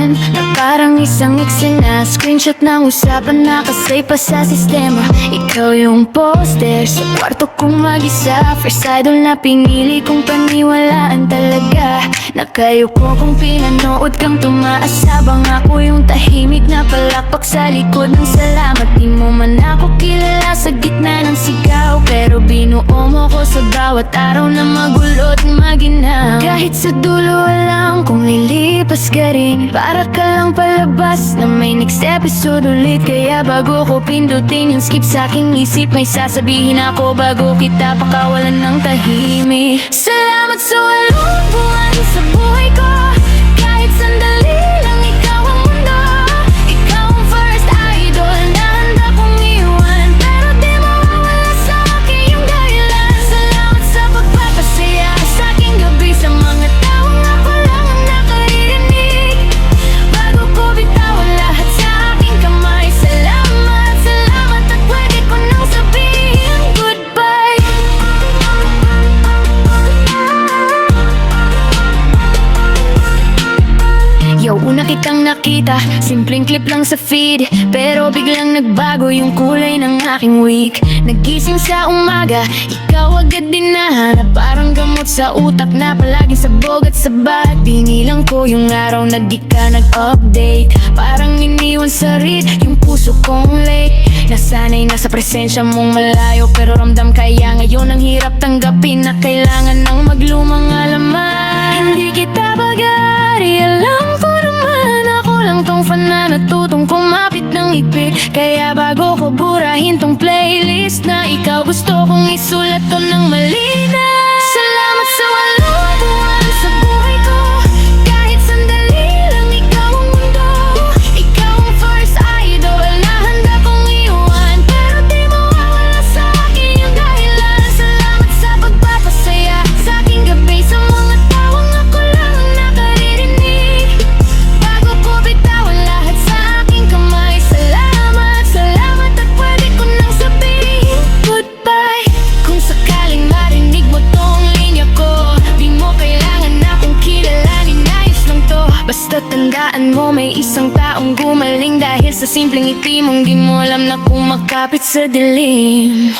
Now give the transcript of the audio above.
naman na parang isang eksena. Screenshot ng usapan na kasay pa sa sistema. Ikaw yung poster sa kwarto kong mag-isa. First idol na pinili kong paniwalaan talaga. Nakayuko kong pinanood kang tumaas habang ako yung tahimik na palakpak sa likod ng salamat. Di mo man ako kilala sa gitna ng sigaw, pero binuo mo ko sa bawat araw na magulot maginaw. Kahit sa dulo alam kung lilipas ka rin, para ka lang palabas na may next episode ulit. Kaya bago ko pindutin yung skip sa aking isip, may sasabihin ako bago kita pakawalan ng tahimik. Salamat sa walong buwan sa buhay ko. Kahit sandali lang ikaw ang mundo. Ikaw ang first idol na handa kong iwan, pero di mawawala sa akin yung dahilan. Salamat sa pagpapasaya sa aking gabi, sa mga taong ako lang ang nakarinig bago ko bitawan lahat sa aking kamay. Salamat, salamat at pwede ko nang sabihin goodbye. Yo, una kitang nakita, simpleng clip lang sa feed, pero biglang nagbago yung kulay ng aking week. Nagising sa umaga, ikaw agad din nahanap, parang gamot sa utak na palaging sabog at sabat. Binilang ko yung araw na di ka nag-update, parang iniwan sa read yung puso kong late. Nasanay na sa presensya mong malayo, pero ramdam kaya ngayon ang hirap tanggapin na kailangan ng maglumang alaman. Hindi kita bagari, alam ko naman ako lang tong fan na natutong kumapit ng ipit. Kaya bago ko burahin tong playlist na ikaw, gusto kong isulat to ng malinaw. Salamat sa walong buwan sa buhay ko. Kahit sandali lang ikaw ang mundo. Ikaw ang first idol na handa kong iwan, pero di mawawala sa akin yung dahilan. Salamat sa pagpapasaya sa aking gabi, sa mga tawang ako lang ang nakarinig bago ko bitawan lahat sa aking kamay. Salamat, salamat at pwede ko nang sabihin goodbye. Kung sakaling marinig mo tong linya ko, di mo kailangan akong kilalanin, ayos lang to. Basta tandaan mo may isang taong gumaling dahil sa simpleng ngiti mong di mo alam na kumakapit sa dilim.